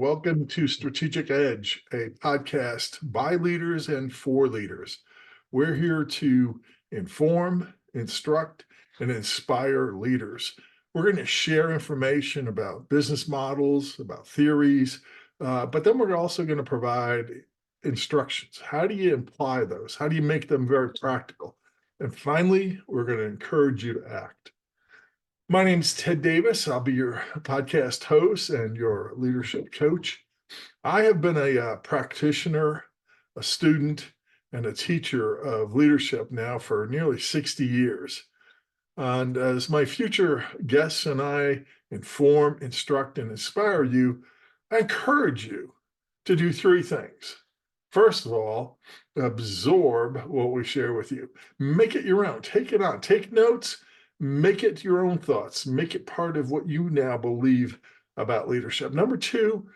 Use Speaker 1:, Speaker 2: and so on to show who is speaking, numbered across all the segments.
Speaker 1: Welcome to Strategic Edge, a podcast by leaders and for leaders. We're here to inform, instruct, and inspire leaders. We're going to share information about business models, about theories, but then we're also going to provide instructions. How do you apply those? How do you make them very practical? And finally, we're going to encourage you to act. My name is Ted Davis. I'll be your podcast host and your leadership coach. I have been a practitioner, a student, and a teacher of leadership now for nearly 60 years. And as my future guests and I inform, instruct, and inspire you, I encourage you to do three things. First of all, absorb what we share with you. Make it your own. Take it on. Take notes. Make it your own thoughts. Make it part of what you now believe about leadership. Number two,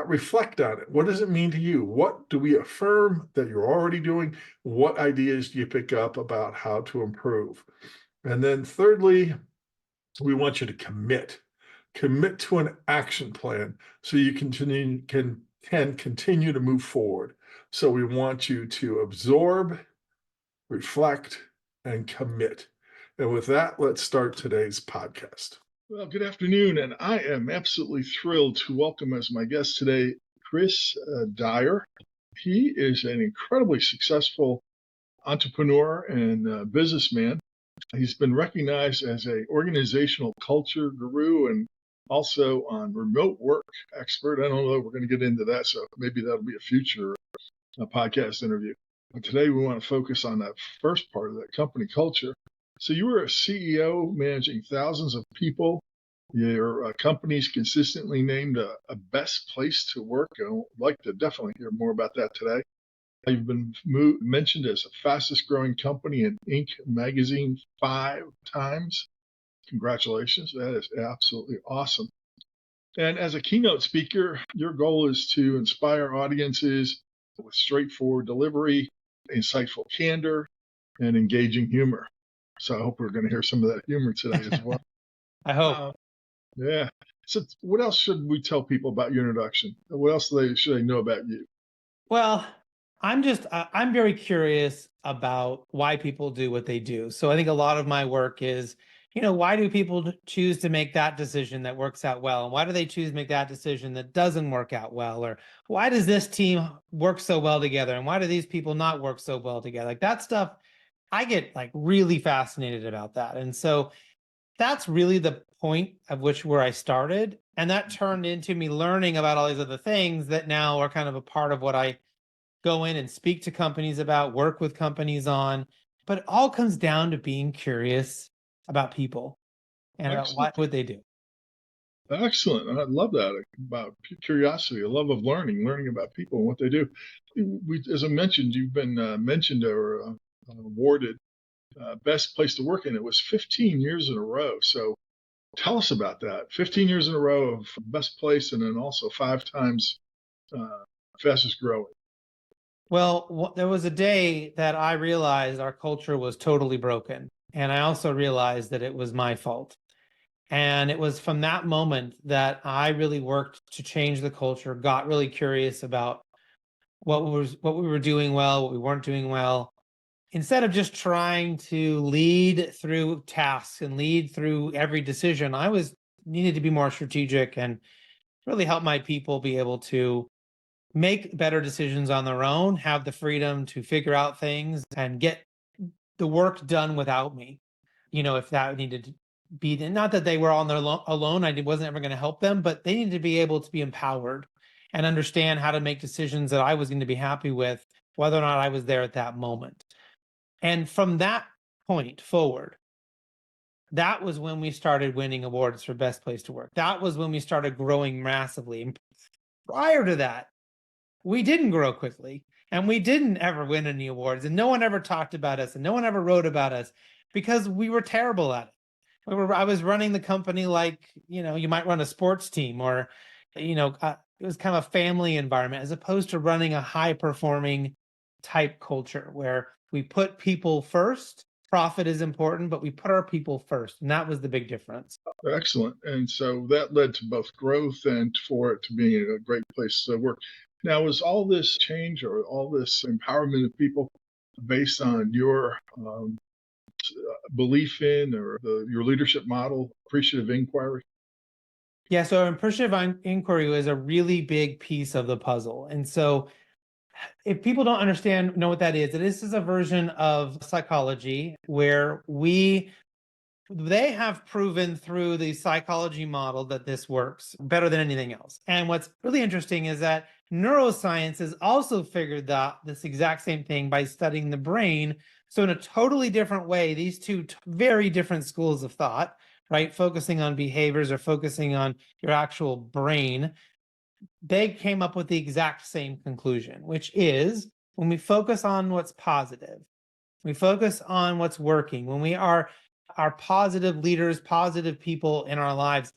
Speaker 1: reflect on it. What does it mean to you? What do we affirm that you're already doing? What ideas do you pick up about how to improve? And then thirdly, we want you to commit to an action plan so you can continue to move forward. So we want you to absorb, reflect, and commit. And with that, let's start today's podcast. Well, good afternoon, and I am absolutely thrilled to welcome as my guest today, Chris Dyer. He is an incredibly successful entrepreneur and businessman. He's been recognized as an organizational culture guru and also on remote work expert. I don't know if we're going to get into that, so maybe that'll be a future podcast interview. But today we want to focus on that first part of that company culture. So you were a CEO managing thousands of people. Your company's consistently named a best place to work. I'd like to definitely hear more about that today. You've been mentioned as the fastest growing company in Inc. magazine 5 times. Congratulations. That is absolutely awesome. And as a keynote speaker, your goal is to inspire audiences with straightforward delivery, insightful candor, and engaging humor. So I hope we're going to hear some of that humor today as well.
Speaker 2: I hope.
Speaker 1: Yeah. So what else should we tell people about your introduction? What else should they know about you?
Speaker 2: Well, I'm very curious about why people do what they do. So I think a lot of my work is, why do people choose to make that decision that works out well? And why do they choose to make that decision that doesn't work out well? Or why does this team work so well together? And why do these people not work so well together? Like that stuff, I get really fascinated about that. And so that's really the point of where I started. And that turned into me learning about all these other things that now are kind of a part of what I go in and speak to companies about, work with companies on. But it all comes down to being curious about people and about what would they do.
Speaker 1: Excellent. I love that, about curiosity, a love of learning about people and what they do. As I mentioned, you've been mentioned or awarded best place to work, and it was 15 years in a row. So tell us about that. 15 years in a row of best place, and then also 5 times fastest growing.
Speaker 2: Well, there was a day that I realized our culture was totally broken. And I also realized that it was my fault. And it was from that moment that I really worked to change the culture, got really curious about what we were doing well, what we weren't doing well. Instead of just trying to lead through tasks and lead through every decision, I needed to be more strategic and really help my people be able to make better decisions on their own, have the freedom to figure out things and get the work done without me. If that needed to be, not that they were on their alone, I wasn't ever going to help them, but they needed to be able to be empowered and understand how to make decisions that I was going to be happy with, whether or not I was there at that moment. And from that point forward, that was when we started winning awards for best place to work. That was when we started growing massively. And prior to that, we didn't grow quickly and we didn't ever win any awards, and no one ever talked about us and no one ever wrote about us because we were terrible at it. I was running the company like, you might run a sports team, or, it was kind of a family environment, as opposed to running a high performing type culture where we put people first profit is important, but we put our people first. And that was the big difference.
Speaker 1: Excellent. And so that led to both growth and for it to being a great place to work. Now, is all this change or all this empowerment of people based on your belief in or your leadership model, appreciative inquiry?
Speaker 2: Yeah, so appreciative inquiry was a really big piece of the puzzle. And so if people don't know what that is, this is a version of psychology where they have proven through the psychology model that this works better than anything else. And what's really interesting is that neuroscience has also figured out this exact same thing by studying the brain. So in a totally different way, these two very different schools of thought, right, focusing on behaviors or focusing on your actual brain, they came up with the exact same conclusion, which is when we focus on what's positive, we focus on what's working, when we are positive leaders, positive people in our lives,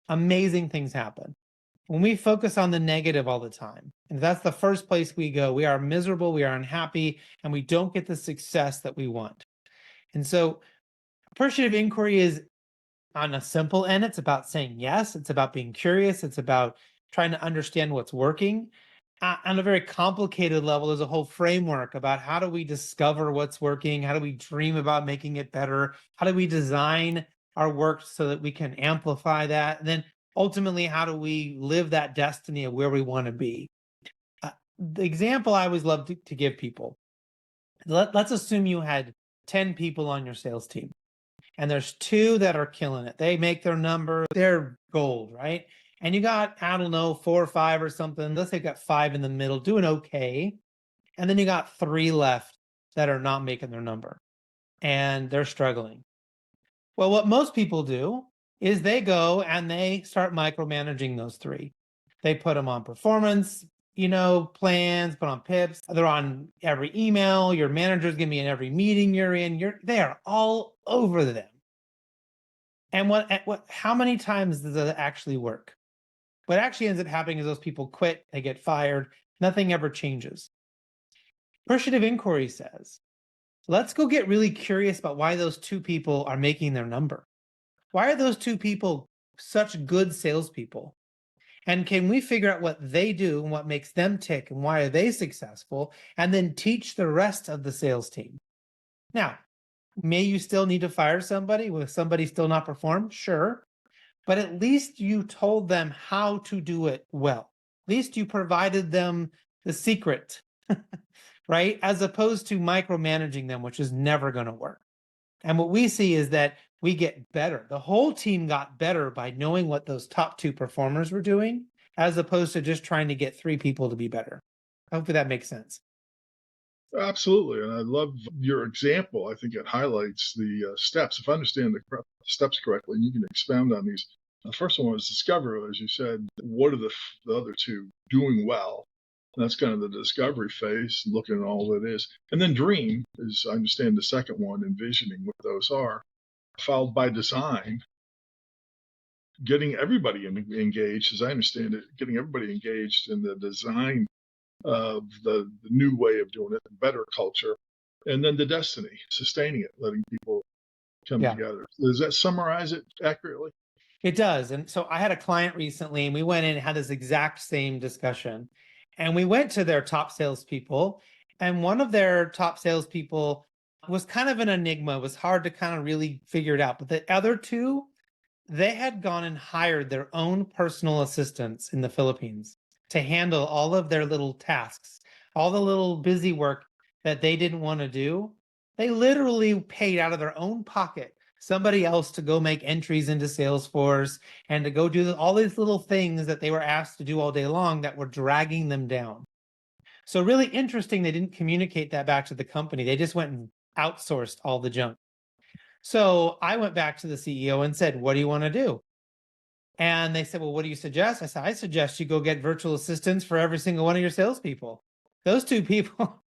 Speaker 2: amazing things happen. When we focus on the negative all the time, and that's the first place we go, we are miserable, we are unhappy, and we don't get the success that we want. And so appreciative inquiry is on a simple end, it's about saying yes, it's about being curious, it's about trying to understand what's working. On a very complicated level, there's a whole framework about how do we discover what's working, how do we dream about making it better, how do we design our work so that we can amplify that, and then ultimately, how do we live that destiny of where we want to be? The example I always love to give people, let's assume you had 10 people on your sales team, and there's 2 that are killing it. They make their number, they're gold, right? And you got, I don't know, 4 or 5 or something. Let's say you got 5 in the middle, doing okay. And then you got 3 left that are not making their number and they're struggling. Well, what most people do is they go and they start micromanaging those 3. They put them on performance, plans, put on pips. They're on every email. Your manager's going to be in every meeting you're in. They are all over them. And how many times does that actually work? What actually ends up happening is those people quit, they get fired, nothing ever changes. Appreciative inquiry says, let's go get really curious about why those 2 people are making their number. Why are those 2 people such good salespeople? And can we figure out what they do and what makes them tick and why are they successful? And then teach the rest of the sales team. Now, may you still need to fire somebody? Will somebody still not perform? Sure. But at least you told them how to do it well. At least you provided them the secret, right? As opposed to micromanaging them, which is never going to work. And what we see is that we get better. The whole team got better by knowing what those top 2 performers were doing, as opposed to just trying to get 3 people to be better. Hopefully that makes sense.
Speaker 1: Absolutely. And I love your example. I think it highlights the steps. If I understand the steps correctly, and you can expound on these. The first one was discover, as you said, what are the other 2 doing well? And that's kind of the discovery phase, looking at all that is. And then dream is, I understand, the second one, envisioning what those are, followed by design, getting everybody engaged, as I understand it, getting everybody engaged in the design of the new way of doing it, the better culture, and then the destiny, sustaining it, letting people come together. Does that summarize it accurately?
Speaker 2: It does. And so I had a client recently and we went in and had this exact same discussion. And we went to their top salespeople, and one of their top salespeople was kind of an enigma. It was hard to kind of really figure it out. But the other 2, they had gone and hired their own personal assistants in the Philippines to handle all of their little tasks, all the little busy work that they didn't want to do. They literally paid out of their own pocket somebody else to go make entries into Salesforce and to go do all these little things that they were asked to do all day long that were dragging them down. So really interesting, they didn't communicate that back to the company. They just went and outsourced all the junk. So I went back to the CEO and said, what do you want to do? And they said, well, what do you suggest? I said, I suggest you go get virtual assistants for every single one of your salespeople. Those 2 people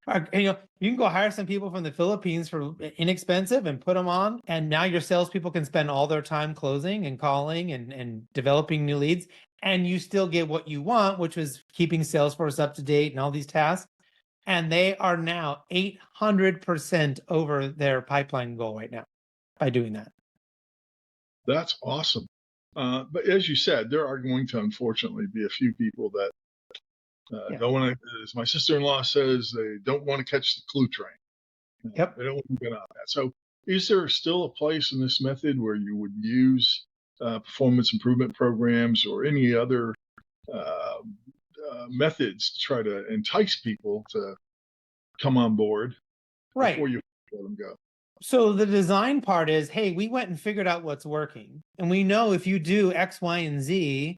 Speaker 2: are, you can go hire some people from the Philippines for inexpensive and put them on. And now your salespeople can spend all their time closing and calling and developing new leads. And you still get what you want, which was keeping Salesforce up to date and all these tasks. And they are now 800% over their pipeline goal right now by doing that.
Speaker 1: That's awesome. But as you said, there are going to unfortunately be a few people that
Speaker 2: Yeah.
Speaker 1: don't want to, as my sister-in-law says, they don't want to catch the clue train.
Speaker 2: Yep.
Speaker 1: They don't want to get on that. So, is there still a place in this method where you would use performance improvement programs or any other uh, methods to try to entice people to come on board before
Speaker 2: Right.
Speaker 1: you let them go?
Speaker 2: So the design part is, hey, we went and figured out what's working. And we know if you do X, Y, and Z,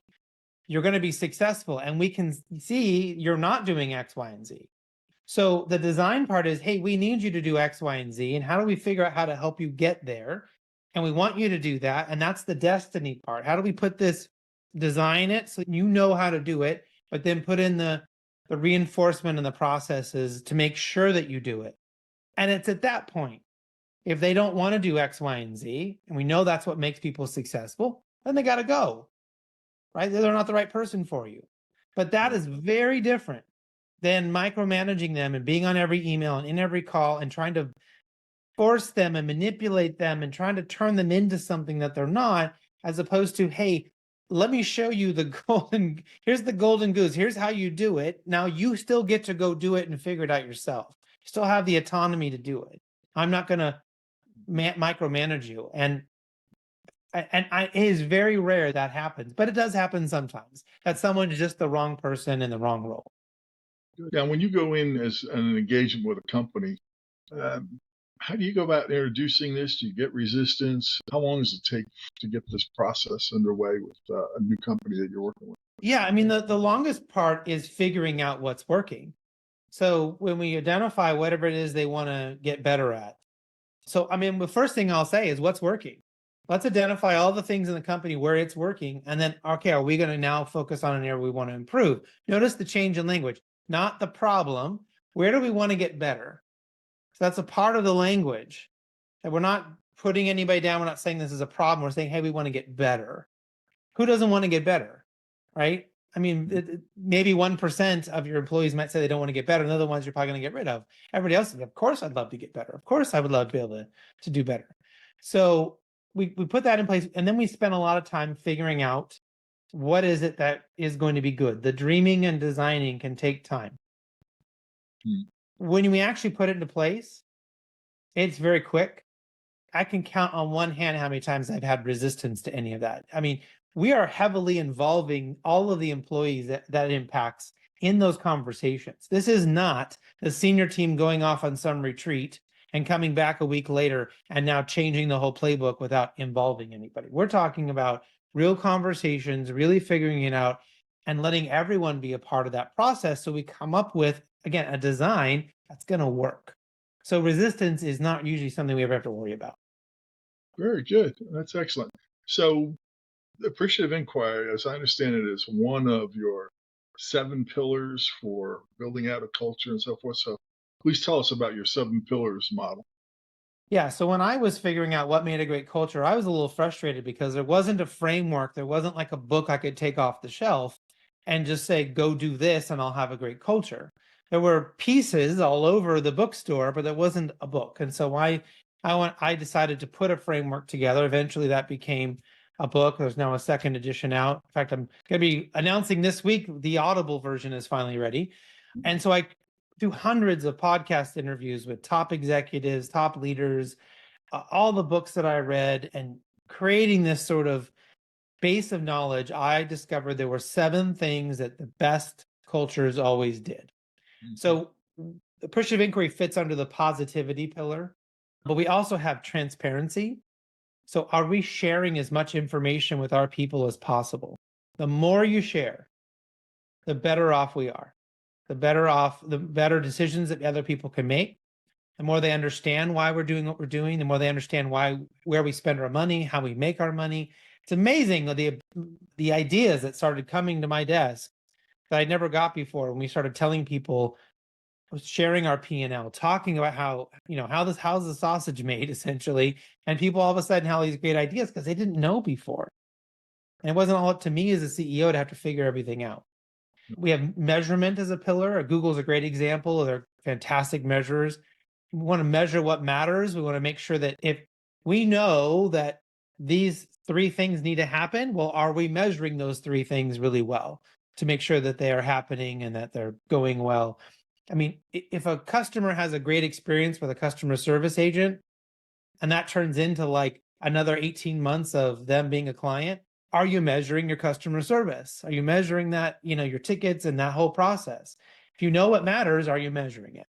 Speaker 2: you're going to be successful. And we can see you're not doing X, Y, and Z. So the design part is, hey, we need you to do X, Y, and Z. And how do we figure out how to help you get there? And we want you to do that. And that's the destiny part. How do we put this, design it so you know how to do it, but then put in the reinforcement and the processes to make sure that you do it. And it's at that point, if they don't want to do X, Y, and Z, and we know that's what makes people successful, then they got to go, right? They're not the right person for you. But that is very different than micromanaging them and being on every email and in every call and trying to force them and manipulate them and trying to turn them into something that they're not, as opposed to, hey, let me show you the here's the golden goose. Here's how you do it. Now you still get to go do it and figure it out yourself. You still have the autonomy to do it. I'm not going to micromanage you. And it is very rare that happens, but it does happen sometimes that someone's just the wrong person in the wrong role.
Speaker 1: Now, when you go in as an engagement with a company, um, how do you go about introducing this? Do you get resistance? How long does it take to get this process underway with a new company that you're working with?
Speaker 2: Yeah, I mean, the longest part is figuring out what's working. So when we identify whatever it is they want to get better at. So, I mean, the first thing I'll say is what's working. Let's identify all the things in the company where it's working. And then, okay, are we going to now focus on an area we want to improve? Notice the change in language, not the problem. Where do we want to get better? So that's a part of the language that we're not putting anybody down. We're not saying this is a problem. We're saying, hey, we want to get better. Who doesn't want to get better? Right? I mean, maybe 1% of your employees might say they don't want to get better. And the other ones you're probably going to get rid of. Everybody else says, of course, I'd love to get better. Of course, I would love to be able to do better. So we put that in place. And then we spend a lot of time figuring out what is it that is going to be good. The dreaming and designing can take time. When we actually put it into place, it's very quick. I can count on one hand how many times I've had resistance to any of that. I mean, we are heavily involving all of the employees that impacts in those conversations. This is not the senior team going off on some retreat and coming back a week later and now changing the whole playbook without involving anybody. We're talking about real conversations, really figuring it out and letting everyone be a part of that process so we come up with, again, a design that's going to work. So resistance is not usually something we ever have to worry about.
Speaker 1: Very good. That's excellent. So, appreciative inquiry, as I understand it, is one of your 7 pillars for building out a culture and so forth. So, please tell us about your 7 pillars model.
Speaker 2: Yeah. So when I was figuring out what made a great culture, I was a little frustrated because there wasn't a framework. There wasn't like a book I could take off the shelf and just say, go do this and I'll have a great culture. There were pieces all over the bookstore, but there wasn't a book. And so I decided to put a framework together. Eventually that became a book. There's now a second edition out. In fact, I'm going to be announcing this week, the Audible version is finally ready. And so I do hundreds of podcast interviews with top executives, top leaders, all the books that I read, and creating this sort of base of knowledge. I discovered there were 7 things that the best cultures always did. So the appreciative inquiry fits under the positivity pillar, but we also have transparency. So are we sharing as much information with our people as possible? The more you share, the better off we are. The better decisions that other people can make. The more they understand why we're doing what we're doing, the more they understand where we spend our money, how we make our money. It's amazing the ideas that started coming to my desk that I never got before when we started telling people, sharing our P&L, talking about how's the sausage made essentially, and people all of a sudden have all these great ideas because they didn't know before. And it wasn't all up to me as a CEO to have to figure everything out. We have measurement as a pillar. Google's a great example. They're fantastic measures. We want to measure what matters. We want to make sure that if we know that these three things need to happen, well, are we measuring those three things really well to make sure that they are happening and that they're going well? I mean, if a customer has a great experience with a customer service agent and that turns into like another 18 months of them being a client, are you measuring your customer service? Are you measuring that, your tickets and that whole process? If you know what matters, are you measuring it?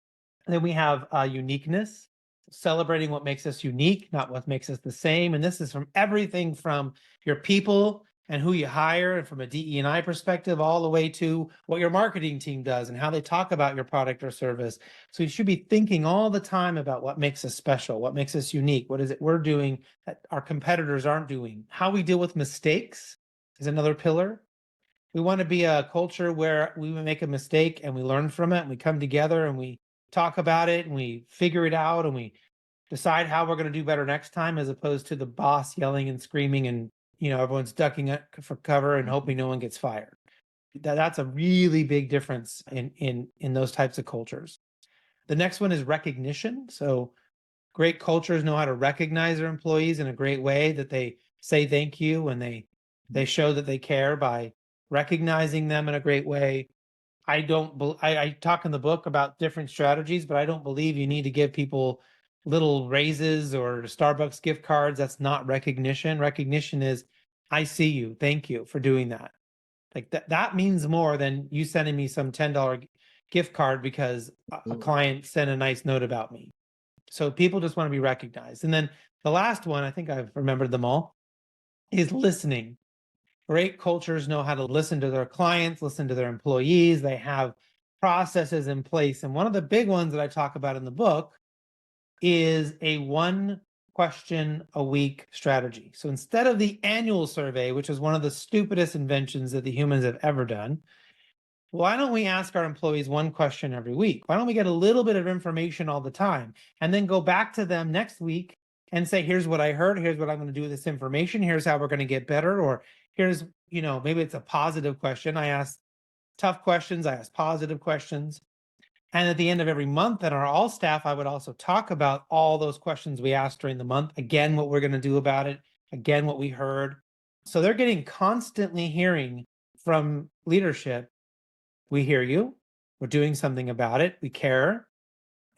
Speaker 2: And then we have uniqueness, celebrating what makes us unique, not what makes us the same. And this is from everything from your people and who you hire, and from a DE&I perspective, all the way to what your marketing team does and how they talk about your product or service. So you should be thinking all the time about what makes us special, what makes us unique, what is it we're doing that our competitors aren't doing. How we deal with mistakes is another pillar. We want to be a culture where we make a mistake and we learn from it and we come together and we talk about it and we figure it out and we decide how we're going to do better next time, as opposed to the boss yelling and screaming and everyone's ducking for cover and hoping no one gets fired. That's a really big difference in those types of cultures. The next one is recognition. So great cultures know how to recognize their employees in a great way, that they say thank you and they show that they care by recognizing them in a great way. I talk in the book about different strategies, but I don't believe you need to give people little raises or Starbucks gift cards. That's not recognition. Recognition is, I see you. Thank you for doing that. Like that means more than you sending me some $10 gift card because a client sent a nice note about me. So people just want to be recognized. And then the last one, I think I've remembered them all, is listening. Great cultures know how to listen to their clients, listen to their employees. They have processes in place. And one of the big ones that I talk about in the book is a 1 question-a-week strategy. So instead of the annual survey, which is one of the stupidest inventions that the humans have ever done, why don't we ask our employees 1 question every week? Why don't we get a little bit of information all the time and then go back to them next week and say, here's what I heard, here's what I'm going to do with this information, here's how we're going to get better, or here's, maybe it's a positive question. I ask tough questions, I ask positive questions. And at the end of every month at our all staff, I would also talk about all those questions we asked during the month, again, what we're going to do about it, again, what we heard. So they're getting constantly hearing from leadership, we hear you, we're doing something about it, we care,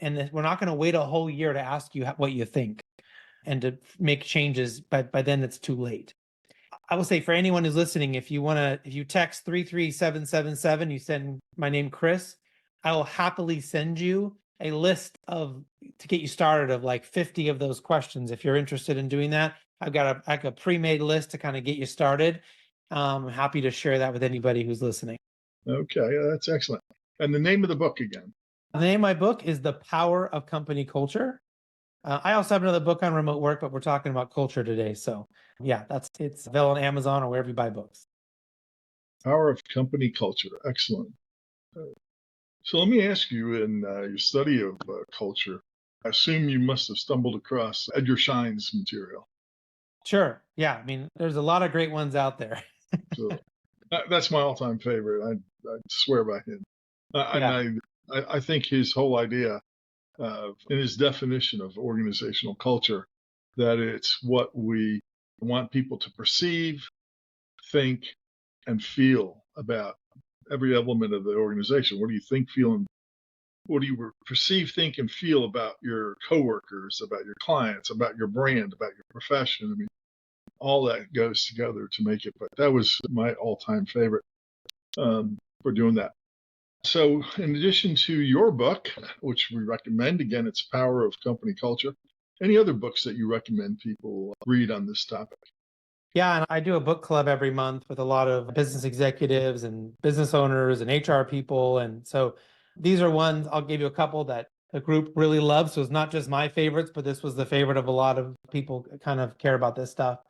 Speaker 2: and we're not going to wait a whole year to ask you what you think and to make changes, but by then it's too late. I will say, for anyone who's listening, if you text 33777, you send my name, Chris, I will happily send you a list to get you started of like 50 of those questions. If you're interested in doing that, I've got a pre-made list to kind of get you started. I'm happy to share that with anybody who's listening.
Speaker 1: Okay, that's excellent. And the name of the book again?
Speaker 2: The name of my book is The Power of Company Culture. I also have another book on remote work, but we're talking about culture today. So yeah, it's available on Amazon or wherever you buy books.
Speaker 1: Power of Company Culture. Excellent. So let me ask you, in your study of culture, I assume you must have stumbled across Edgar Schein's material.
Speaker 2: Sure. Yeah. I mean, there's a lot of great ones out there.
Speaker 1: So that's my all-time favorite. I swear by him.
Speaker 2: Yeah.
Speaker 1: And I think his whole idea in his definition of organizational culture, that it's what we want people to perceive, think, and feel about every element of the organization. What do you think, feel, and what do you perceive, think, and feel about your coworkers, about your clients, about your brand, about your profession? I mean, all that goes together to make it. But that was my all-time favorite for doing that. So, in addition to your book, which we recommend, again, it's Power of Company Culture, any other books that you recommend people read on this topic?
Speaker 2: Yeah. And I do a book club every month with a lot of business executives and business owners and HR people. And so these are ones, I'll give you a couple that the group really loves. So it's not just my favorites, but this was the favorite of a lot of people that kind of care about this stuff.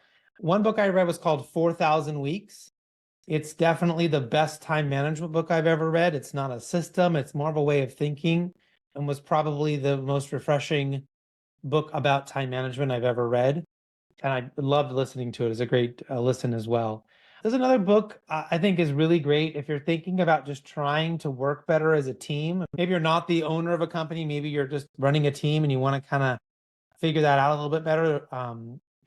Speaker 2: One book I read was called 4,000 Weeks. It's definitely the best time management book I've ever read. It's not a system, it's more of a way of thinking, and was probably the most refreshing book about time management I've ever read. And I loved listening to it. It's a great listen as well. There's another book I think is really great if you're thinking about just trying to work better as a team. Maybe you're not the owner of a company, maybe you're just running a team and you want to kind of figure that out a little bit better.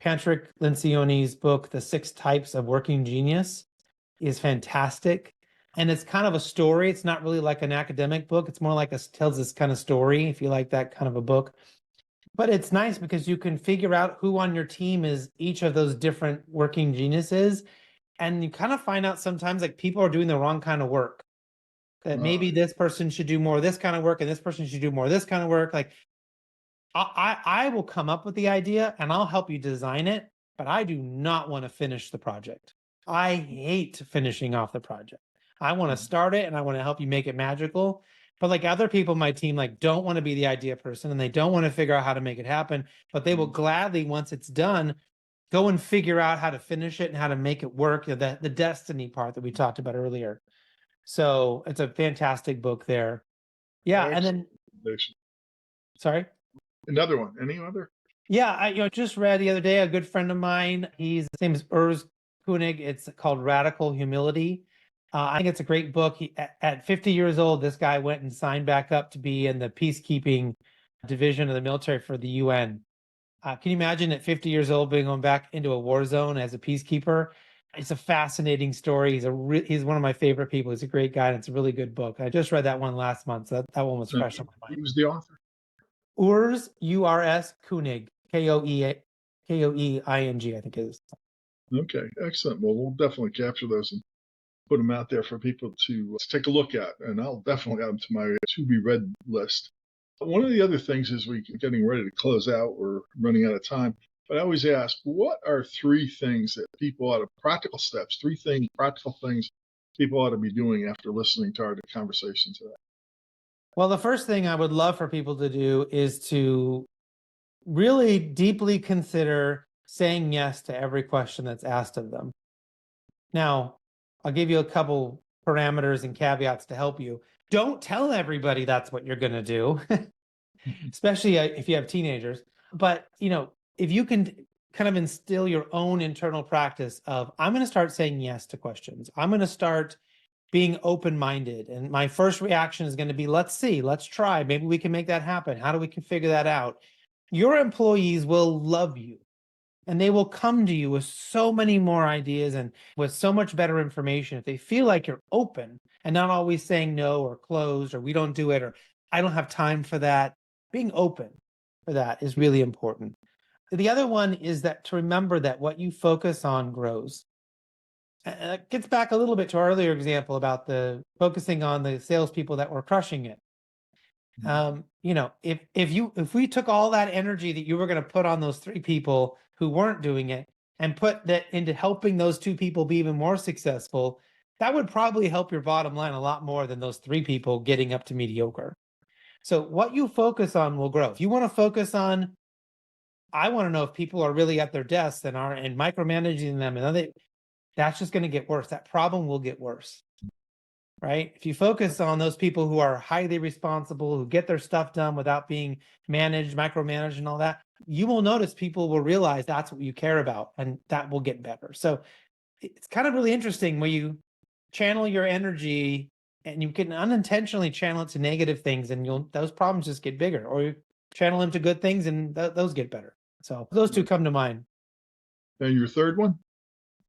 Speaker 2: Patrick Lencioni's book, The Six Types of Working Genius, is fantastic. And it's kind of a story. It's not really like an academic book. It's more like tells this kind of story, if you like that kind of a book. But it's nice because you can figure out who on your team is each of those different working geniuses. And you kind of find out sometimes like people are doing the wrong kind of work. That maybe this person should do more of this kind of work and this person should do more of this kind of work. Like I will come up with the idea and I'll help you design it, but I do not want to finish the project. I hate finishing off the project. I want to start it and I want to help you make it magical. But like other people on my team, like don't want to be the idea person and they don't want to figure out how to make it happen, but they will gladly, once it's done, go and figure out how to finish it and how to make it work. The destiny part that we talked about earlier. So it's a fantastic book there. Yeah. And then, sorry.
Speaker 1: Another one. Any other?
Speaker 2: Yeah, I just read the other day, a good friend of mine, his name is Urs Koenig. It's called Radical Humility. I think it's a great book. At 50 years old, this guy went and signed back up to be in the peacekeeping division of the military for the UN. Can you imagine at 50 years old being going back into a war zone as a peacekeeper? It's a fascinating story. He's one of my favorite people. He's a great guy, and it's a really good book. I just read that one last month, so that one was fresh on my mind.
Speaker 1: Who's the author?
Speaker 2: Urs, U-R-S, Koenig, Koeing, I think it is.
Speaker 1: Okay, excellent. Well, we'll definitely capture those and put them out there for people to take a look at, and I'll definitely add them to my to-be-read list. One of the other things is we're getting ready to close out. We're running out of time, but I always ask, what are three things that people ought to, practical steps, practical things people ought to be doing after listening to our conversation today?
Speaker 2: Well, the first thing I would love for people to do is to really deeply consider saying yes to every question that's asked of them. Now, I'll give you a couple parameters and caveats to help you. Don't tell everybody that's what you're going to do, especially if you have teenagers. But, if you can kind of instill your own internal practice of, I'm going to start saying yes to questions. I'm going to start being open-minded. And my first reaction is going to be, let's see, let's try. Maybe we can make that happen. How do we can figure that out? Your employees will love you and they will come to you with so many more ideas and with so much better information. If they feel like you're open and not always saying no or closed or we don't do it or I don't have time for that, being open for that is really important. The other one is that to remember that what you focus on grows. And it gets back a little bit to our earlier example about the focusing on the salespeople that were crushing it. If we took all that energy that you were going to put on those three people who weren't doing it and put that into helping those two people be even more successful, that would probably help your bottom line a lot more than those three people getting up to mediocre. So what you focus on will grow. If you want to focus on, I want to know if people are really at their desks and micromanaging them, and that's just going to get worse. That problem will get worse. Right? If you focus on those people who are highly responsible, who get their stuff done without being managed, micromanaged and all that, you will notice people will realize that's what you care about and that will get better. So it's kind of really interesting when you channel your energy and you can unintentionally channel it to negative things and those problems just get bigger, or you channel them to good things and those get better. So those two come to mind.
Speaker 1: And your third one?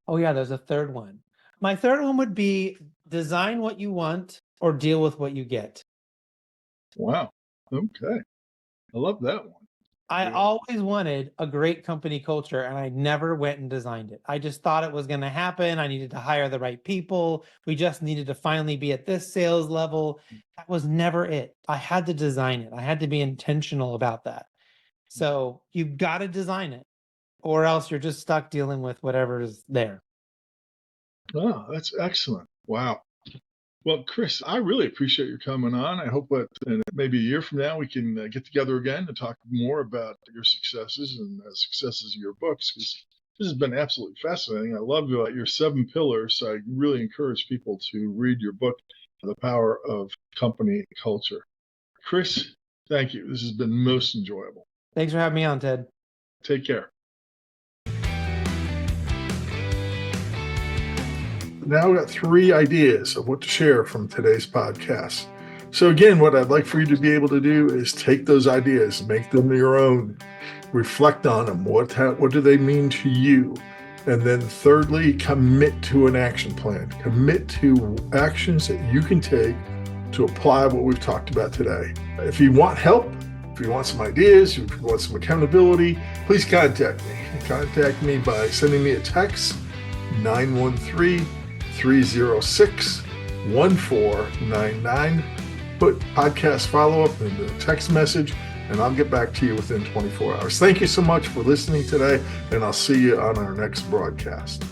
Speaker 2: Oh yeah, there's a third one. My third one would be design what you want or deal with what you get.
Speaker 1: Wow. Okay. I love that one.
Speaker 2: I always wanted a great company culture and I never went and designed it. I just thought it was going to happen. I needed to hire the right people. We just needed to finally be at this sales level. That was never it. I had to design it. I had to be intentional about that. So you've got to design it or else you're just stuck dealing with whatever is there.
Speaker 1: Oh, that's excellent. Wow. Well, Chris, I really appreciate your coming on. I hope that maybe a year from now we can get together again to talk more about your successes and successes of your books, because this has been absolutely fascinating. I love your 7 pillars. So I really encourage people to read your book, The Power of Company Culture. Chris, thank you. This has been most enjoyable.
Speaker 2: Thanks for having me on, Ted.
Speaker 1: Take care. now got 3 ideas of what to share from today's podcast. So again, what I'd like for you to be able to do is take those ideas, make them your own, reflect on them. What do they mean to you? And then thirdly, commit to an action plan. Commit to actions that you can take to apply what we've talked about today. If you want help, if you want some ideas, if you want some accountability, please contact me. Contact me by sending me a text, 913-306-1499. Put podcast follow-up in the text message, and I'll get back to you within 24 hours. Thank you so much for listening today, and I'll see you on our next broadcast.